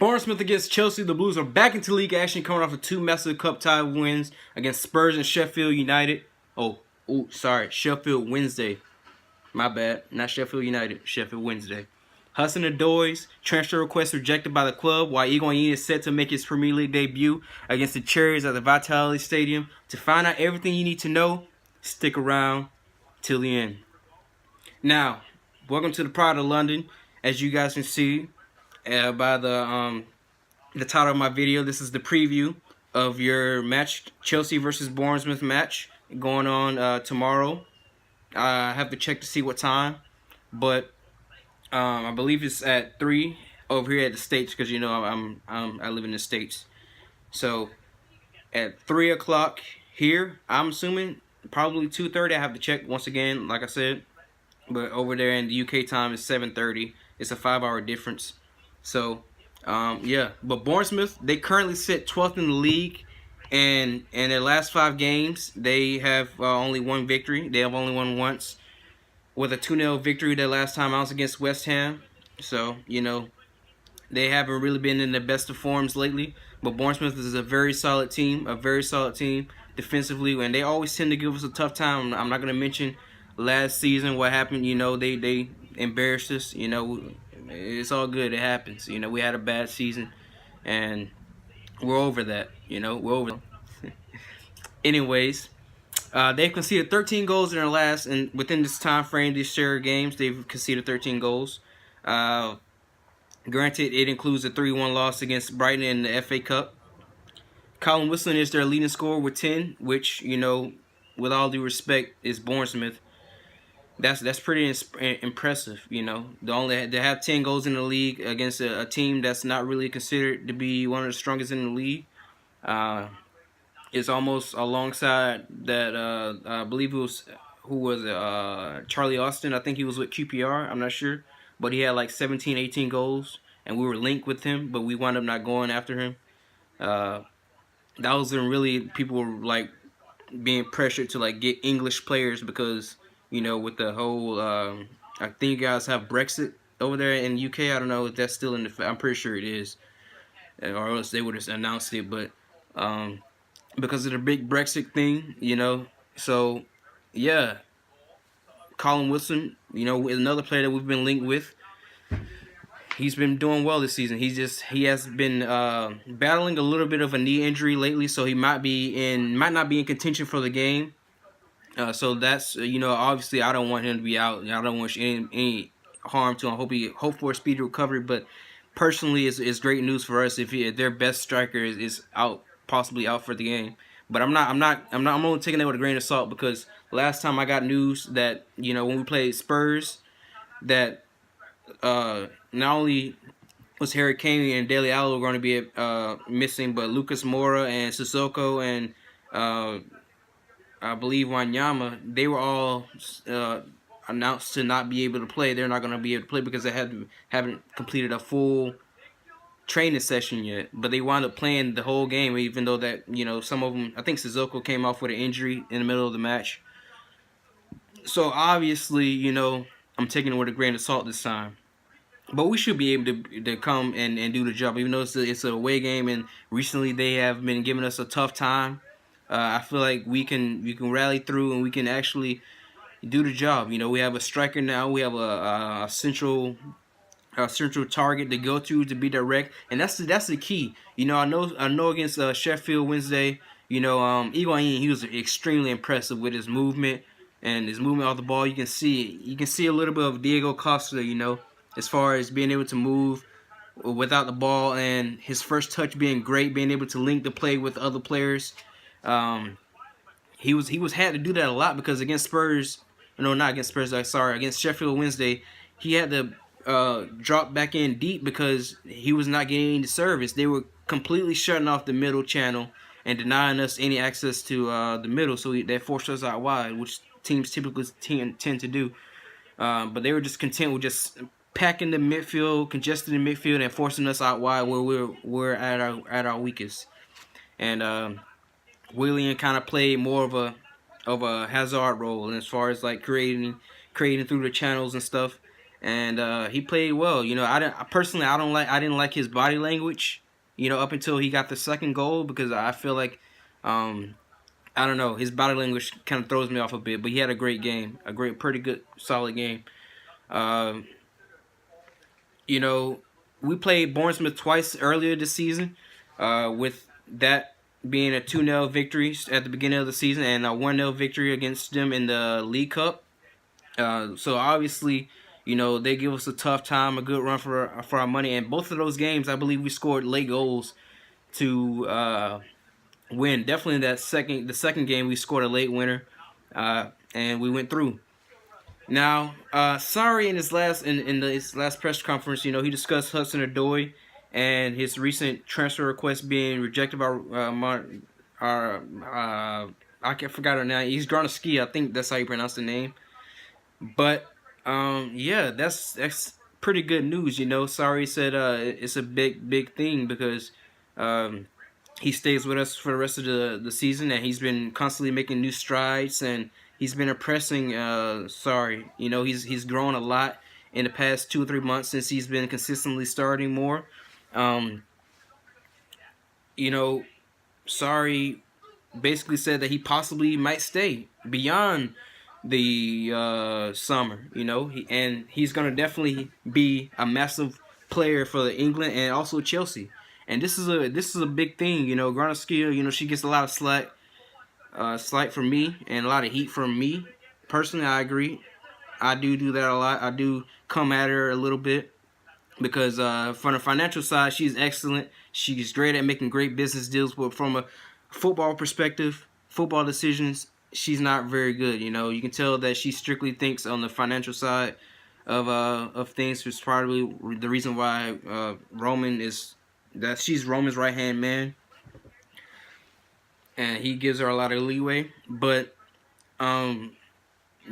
Bournemouth against Chelsea. The Blues are back into league action, coming off of two massive cup tie wins against Spurs and Sheffield United. Sheffield Wednesday. My bad. Not Sheffield United. Sheffield Wednesday. Hudson Odoi's transfer request rejected by the club, while Higuain is set to make his Premier League debut against the Cherries at the Vitality Stadium. To find out everything you need to know, stick around till the end. Now, welcome to the Pride of London. As you guys can see by the title of my video, this is the preview of your match, Chelsea versus Bournemouth match, going on tomorrow. I have to check to see what time, but I believe it's at 3 over here at the States, because you know I live in the States. So at 3 o'clock here, I'm assuming probably 2:30. I have to check once again, like I said. But over there in the UK time is 7:30. It's a 5-hour difference. So yeah. But Bournemouth, they currently sit 12th in the league, and in their last 5 games, they have only one victory. They have only won once, with a 2-0 victory their last time out against West Ham. So, you know, they haven't really been in the best of forms lately. But Bournemouth is a very solid team, defensively, and they always tend to give us a tough time. I'm not going to mention last season what happened. You know, they embarrassed us. You know, it's all good. It happens. You know, we had a bad season, and we're over that. You know, we're over that. Anyways, they've conceded 13 goals in their last, and within this time frame, these share games, they've conceded 13 goals. Granted, it includes a 3-1 loss against Brighton in the FA Cup. Colin Wilson is their leading scorer with 10, which, you know, with all due respect, is Bournemouth. That's pretty impressive, you know. They have 10 goals in the league against a team that's not really considered to be one of the strongest in the league. It's almost alongside that, I believe it was, Charlie Austin. I think he was with QPR, I'm not sure. But he had like 17, 18 goals, and we were linked with him, but we wound up not going after him. That was when really people were like being pressured to like get English players, because, you know, with the whole, I think you guys have Brexit over there in UK. I don't know if that's still in the, I'm pretty sure it is, or else they would have announced it, but because of the big Brexit thing, you know. So yeah, Colin Wilson, you know, is another player that we've been linked with. He's been doing well this season. He has been battling a little bit of a knee injury lately, so he might not be in contention for the game. So that's, you know, obviously I don't want him to be out. I don't wish any harm to him. Hope for a speedy recovery. But personally, it's great news for us if their best striker is out, possibly out for the game. But I'm only taking that with a grain of salt, because last time I got news that, you know, when we played Spurs, that not only was Harry Kane and Dele Alli going to be missing, but Lucas Moura and Sissoko and I believe Wanyama, they were all announced to not be able to play. They're not going to be able to play because they haven't completed a full training session yet. But they wound up playing the whole game, even though that, you know, some of them, I think Sissoko came off with an injury in the middle of the match. So obviously, you know, I'm taking it with a grain of salt this time. But we should be able to come and do the job, even though it's a away game, and recently they have been giving us a tough time. I feel like we can rally through, and we can actually do the job. You know, we have a striker now. We have a central target to go to be direct, and that's the key. You know, I know against Sheffield Wednesday, you know, Higuain, he was extremely impressive with his movement and his movement off the ball. You can see a little bit of Diego Costa, you know, as far as being able to move without the ball, and his first touch being great, being able to link the play with other players. He had to do that a lot, because against Spurs, no, not against Spurs, against Sheffield Wednesday, he had to drop back in deep because he was not getting any service. They were completely shutting off the middle channel and denying us any access to the middle, so that forced us out wide, which teams typically tend to do. But they were just content with just packing the midfield, congesting the midfield, and forcing us out wide where we're at our weakest. And Willian kind of played more of a Hazard role, and as far as like creating through the channels and stuff. and he played well. I didn't like his body language. Up until he got the second goal, because I feel like, I don't know, his body language kind of throws me off a bit. But he had a great game, pretty good, solid game. Uh, you know, we played Bournemouth twice earlier this season, with that being a 2-0 victory at the beginning of the season and a 1-0 victory against them in the League Cup. So obviously, they give us a tough time, a good run for our money. And both of those games, I believe we scored late goals to win. Definitely the second game we scored a late winner, and we went through. Now, Sarri in his last press conference, he discussed Hudson Odoi and his recent transfer request being rejected by our forgot her name. He's Ski. I think that's how you pronounce the name. But yeah, that's pretty good news. Sarri said it's a big thing, because um, he stays with us for the rest of the season, and he's been constantly making new strides, and he's been impressing. Sorry, he's grown a lot in the past 2 or 3 months since he's been consistently starting more. Um, you know, Sorry basically said that he possibly might stay beyond the summer. And he's gonna definitely be a massive player for the England and also Chelsea. And this is a big thing. Granaskia, she gets a lot of slack from me and a lot of heat from me. Personally, I agree. I do that a lot. I do come at her a little bit, because from the financial side, she's excellent. She's great at making great business deals, but from a football perspective, football decisions, she's not very good. You can tell that she strictly thinks on the financial side of things. Which is probably the reason why she's Roman's right hand man, and he gives her a lot of leeway. But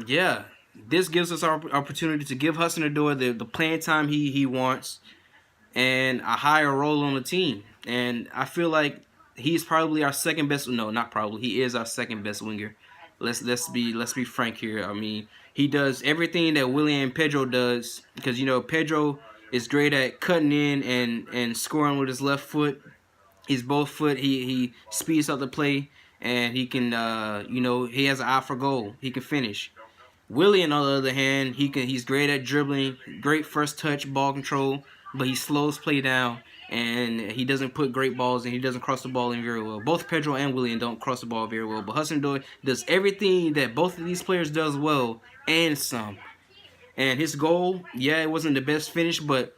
yeah, this gives us our opportunity to give Hudson Odoi the playing time he wants, and a higher role on the team. And I feel like he's probably our second best. No, not probably. He is our second best winger. Let's be frank here. I mean, he does everything that Willian and Pedro does, because Pedro is great at cutting in and scoring with his left foot. He's both foot. He speeds up the play, and he can he has an eye for goal. He can finish. Willian, on the other hand, he's great at dribbling, great first touch, ball control, but he slows play down, and he doesn't put great balls, and he doesn't cross the ball in very well. Both Pedro and Willian don't cross the ball very well, but Hudson Odoi does everything that both of these players does well, and some. And his goal, yeah, it wasn't the best finish, but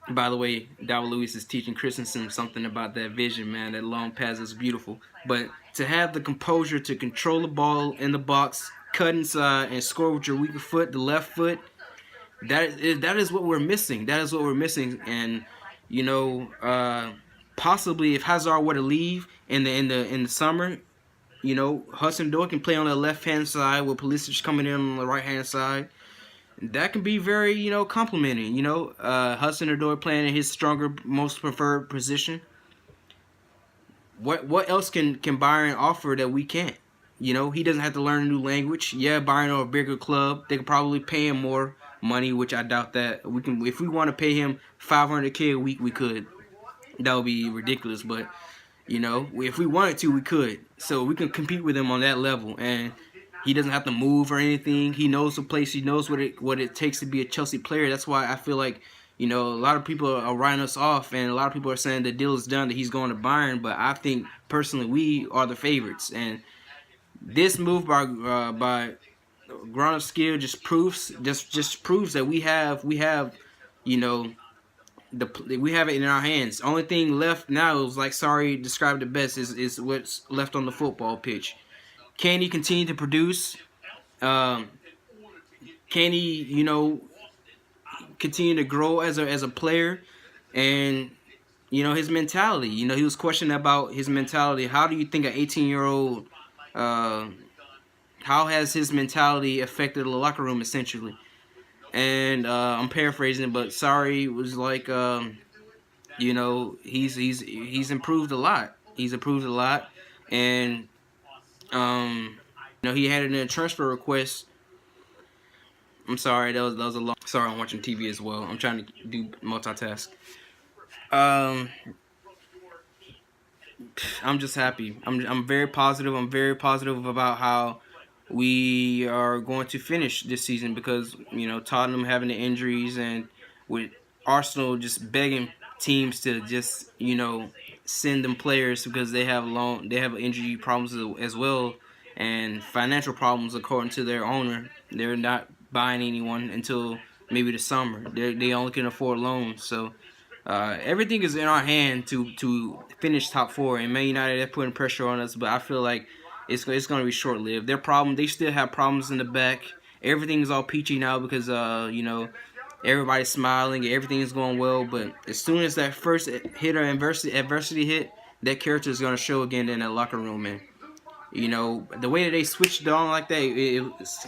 by the way, David Luiz is teaching Christensen something about that vision, man. That long pass is beautiful. But to have the composure to control the ball in the box, cut inside, and score with your weaker foot, the left foot, that is what we're missing. That is what we're missing. And possibly if Hazard were to leave in the summer, Hudson Odoi can play on the left hand side with Pulisic coming in on the right hand side. That can be very, complimenting. Hudson Odoi playing in his stronger, most preferred position. What else can Bayern offer that we can't? He doesn't have to learn a new language. Yeah, Bayern are a bigger club. They could probably pay him more money, which I doubt that we can. If we want to pay him $500K a week, we could. That would be ridiculous, but if we wanted to, we could. So we can compete with him on that level, and he doesn't have to move or anything. He knows the place. He knows what it takes to be a Chelsea player. That's why I feel like a lot of people are writing us off, and a lot of people are saying the deal is done, that he's going to Bayern. But I think personally we are the favorites, and this move by Granovskill just proves that we have we have it in our hands. Only thing left now is, like Sarri described it best, is what's left on the football pitch. Can he continue to produce? Can he, continue to grow as a player? And his mentality. He was questioned about his mentality. How do you think an 18-year-old? How has his mentality affected the locker room, essentially? And I'm paraphrasing, but Sarri was like, he's improved a lot. He's improved a lot, and he had in a transfer request I'm sorry, that was a long. Sorry, I'm watching TV as well. I'm trying to do multitask. Um, I'm just happy. I'm very positive. I'm very positive about how we are going to finish this season because Tottenham having the injuries and with Arsenal just begging teams to just send them players because they have injury problems as well and financial problems according to their owner. They're not buying anyone until maybe the summer. They only can afford loans, so everything is in our hand to finish top four, and Man United are putting pressure on us. But I feel like it's going to be short lived. They still have problems in the back. Everything's all peachy now because everybody's smiling, everything is going well. But as soon as that first hit or adversity hit, that character is going to show again in that locker room, man. The way that they switched it on like that,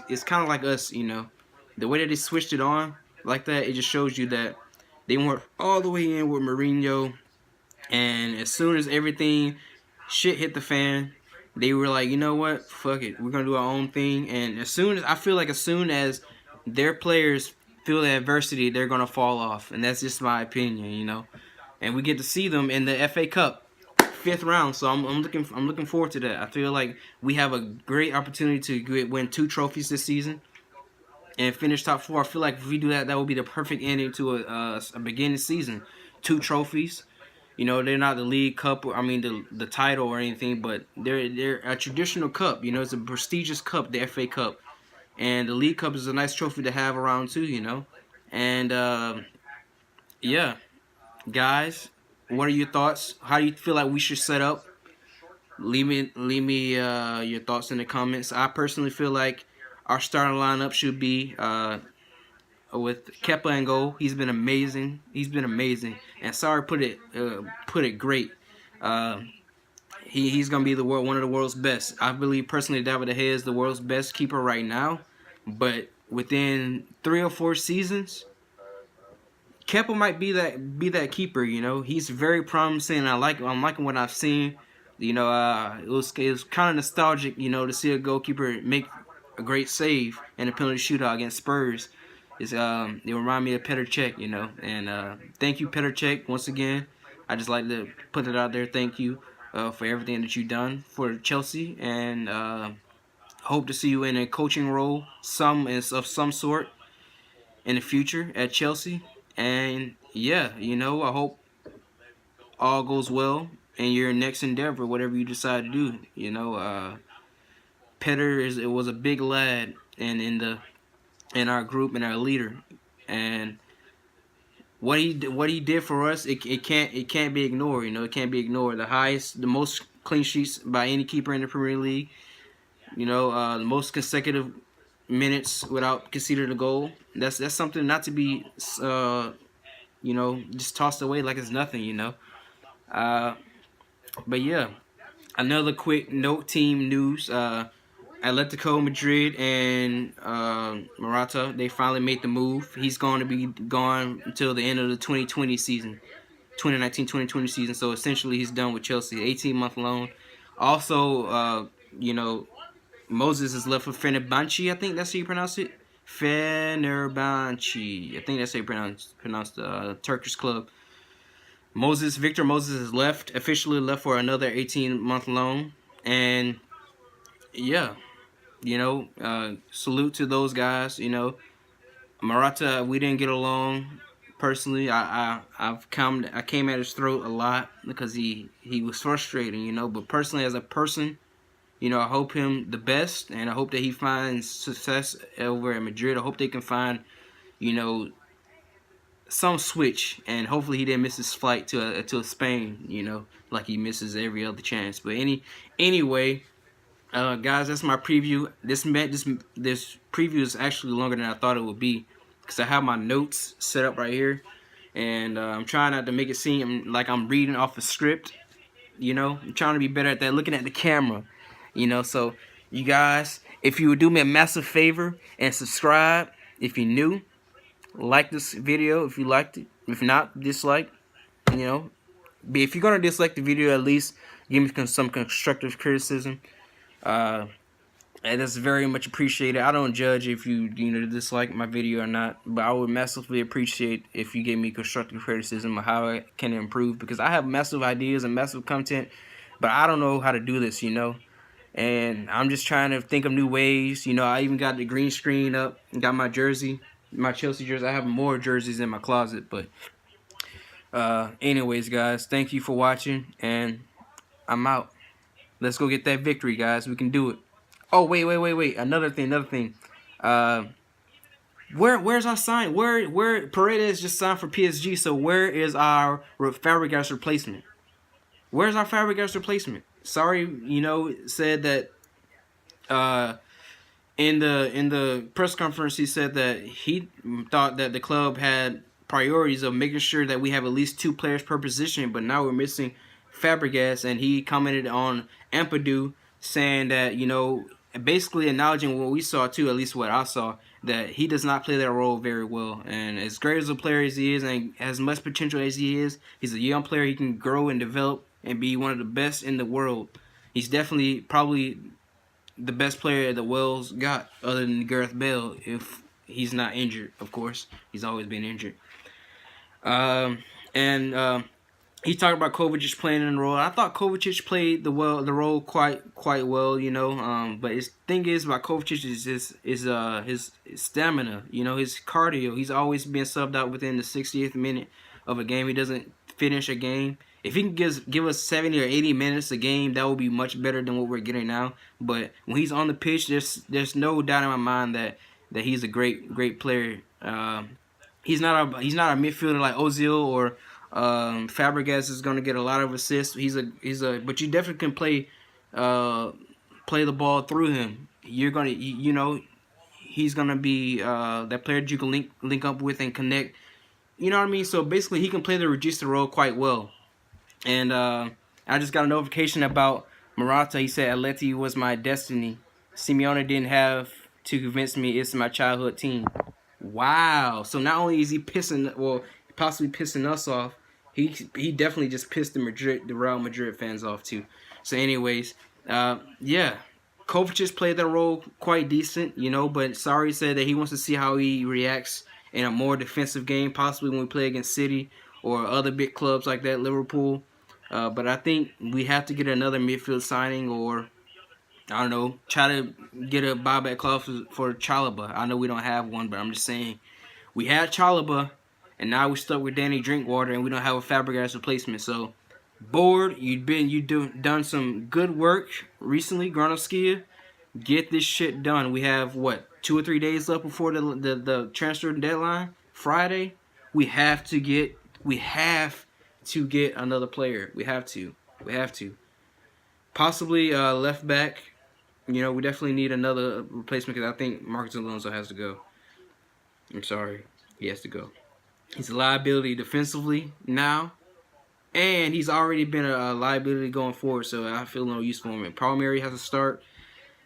it's kind of like us. The way that they switched it on like that, it just shows you that they weren't all the way in with Mourinho, and as soon as everything shit hit the fan, they were like, you know what, fuck it, we're gonna do our own thing. And as soon as their players feel the adversity, they're gonna fall off, and that's just my opinion. And we get to see them in the FA Cup, fifth round. So I'm looking forward to that. I feel like we have a great opportunity to win 2 trophies this season and finish top 4. I feel like if we do that, that would be the perfect ending to a beginning season. 2 trophies. They're not the League Cup, or I mean the title or anything, but they're a traditional cup. It's a prestigious cup, the FA Cup, and the League Cup is a nice trophy to have around too. And yeah, guys, what are your thoughts? How do you feel like we should set up? Leave me your thoughts in the comments. I personally feel like our starting lineup should be with Kepa and goal. He's been amazing. And Sarri put it great. He's gonna be one of the world's best. I believe personally David De Gea is the world's best keeper right now, but within 3 or 4 seasons, Kepa might be that keeper. He's very promising. I'm liking what I've seen. It was kind of nostalgic. To see a goalkeeper make a great save in a penalty shootout against Spurs. They remind me of Petr Cech. And thank you, Petr Cech, once again. I just like to put it out there. Thank you for everything that you've done for Chelsea, and hope to see you in a coaching role, of some sort, in the future at Chelsea. And yeah, I hope all goes well in your next endeavor, whatever you decide to do. Petter was a big lad in our group and our leader, and what he did for us, it can't be ignored. It can't be ignored. The most clean sheets by any keeper in the Premier League. The most consecutive minutes without conceding a goal. That's something not to be just tossed away like it's nothing. But yeah, another quick note, team news. Atletico Madrid and Morata, they finally made the move. He's going to be gone until the end of the 2020 season, 2019-2020 season. So essentially, he's done with Chelsea. 18-month loan. Also, Moses is left for Fenerbahce. I think that's how you pronounce it. Fenerbahce. I think that's how you pronounce the Turkish club. Victor Moses is officially left for another 18-month loan. And yeah, salute to those guys. Morata, we didn't get along personally. I came at his throat a lot because he was frustrating. But personally, as a person, I hope him the best, and I hope that he finds success over at Madrid. I hope they can find, some switch, and hopefully he didn't miss his flight to Spain, like he misses every other chance. But anyway, guys, that's my preview. This preview is actually longer than I thought it would be because I have my notes set up right here, and I'm trying not to make it seem like I'm reading off a script. I'm trying to be better at that, looking at the camera. So you guys, if you would do me a massive favor and subscribe if you're new, like this video if you liked it. If not, dislike. But if you're gonna dislike the video, at least give me some constructive criticism. And that's very much appreciated. I don't judge if you dislike my video or not, but I would massively appreciate if you gave me constructive criticism of how I can improve, because I have massive ideas and massive content, but I don't know how to do this, and I'm just trying to think of new ways. I even got the green screen up and got my jersey, my Chelsea jersey. I have more jerseys in my closet, but anyways, guys, thank you for watching, and I'm out. Let's go get that victory, guys. We can do it. Oh, wait. Another thing. Where's our sign? Where Paredes just signed for PSG? So where is our Fabregas replacement? Where's our Fabregas replacement? Sarri, said that in the press conference, he said that he thought that the club had priorities of making sure that we have at least 2 players per position, but now we're missing Fabregas, and he commented on Ampadu, saying that, basically acknowledging what we saw too, at least what I saw, that he does not play that role very well. And as great as a player as he is, and as much potential as he is, he's a young player. He can grow and develop and be one of the best in the world. He's definitely probably the best player the Wales got, other than Gareth Bale, if he's not injured, of course. He's always been injured. He talked about Kovacic playing in the role. I thought Kovacic played the role quite well, But his thing is about Kovacic is his stamina, his cardio. He's always been subbed out within the 60th minute of a game. He doesn't finish a game. If he can give us 70 or 80 minutes a game, that would be much better than what we're getting now. But when he's on the pitch, there's no doubt in my mind that he's a great player. He's not a midfielder like Ozil or Fabregas is going to get a lot of assists. But you definitely can play the ball through him. You're gonna, he's gonna be that player that you can link up with and connect. You know what I mean? So basically, he can play the regista role quite well. And I just got a notification about Morata. He said Atleti was my destiny. Simeone didn't have to convince me it's my childhood team. Wow. So not only is he possibly pissing us off, he definitely just pissed the Real Madrid fans off too. So anyways, yeah. Kovacic played that role quite decent, but Sarri said that he wants to see how he reacts in a more defensive game, possibly when we play against City or other big clubs like that, Liverpool. But I think we have to get another midfield signing, or I don't know, try to get a buyback clause for Chalobah. I know we don't have one, but I'm just saying, we had Chalobah, and now we're stuck with Danny Drinkwater, and we don't have a Fabregas replacement. So, Board, you've done some good work recently, Granovskia. Get this shit done. We have, 2 or 3 days left before the transfer deadline? Friday? We have to get another player. We have to. Possibly left back. We definitely need another replacement, because I think Marcos Alonso has to go. I'm sorry. He has to go. He's a liability defensively now, and he's already been a liability going forward, so I feel no use for him. And Palmieri has to start.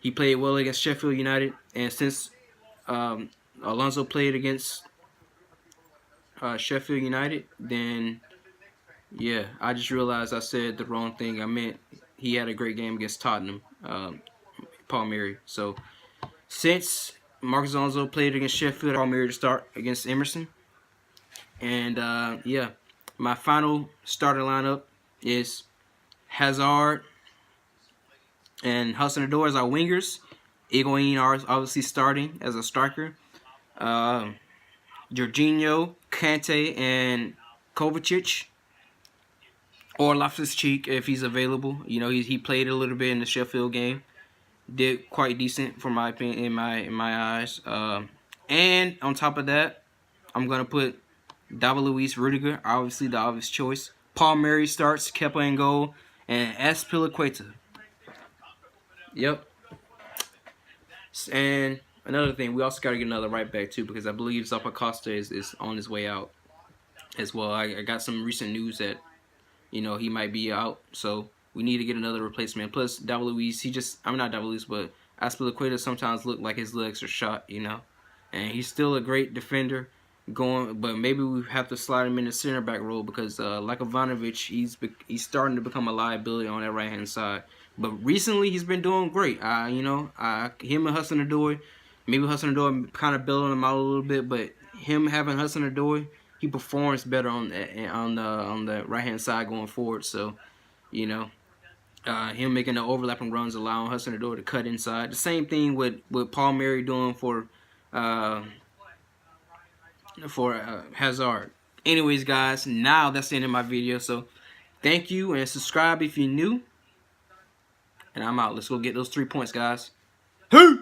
He played well against Sheffield United, and since Alonso played against Sheffield United, then yeah, I just realized I said the wrong thing. I meant he had a great game against Tottenham, Palmieri. So since Marcos Alonso played against Sheffield, Palmieri to start against Emerson. And yeah, my final starter lineup is Hazard and Hudson Odoi as our wingers. Higuain are obviously starting as a striker. Jorginho, Kante, and Kovacic, or Loftus-Cheek if he's available. He played a little bit in the Sheffield game, did quite decent for my opinion, in my eyes. And on top of that, I'm gonna put David Luiz, Rudiger, obviously the obvious choice. Palmieri starts, Kepa in goal, and Azpilicueta. Yep. And another thing, we also got to get another right back too, because I believe Zappacosta is on his way out as well. I got some recent news that he might be out, so we need to get another replacement. Plus David Luiz, not David Luiz, but Azpilicueta sometimes look like his legs are shot, and he's still a great defender. going, but maybe we have to slide him in the center back role because like Ivanovic, he's starting to become a liability on that right hand side. But recently he's been doing great. Him and Hudson Odoi, maybe Hudson Odoi kind of building him out a little bit, but him having Hudson Odoi, he performs better on the right hand side going forward. So him making the overlapping runs, allowing Hudson Odoi to cut inside. The same thing with Paul Mary doing uh, for Hazard. Anyways, guys, now that's the end of my video. So thank you and subscribe if you're new. And I'm out. Let's go get those 3 points, guys. Hey!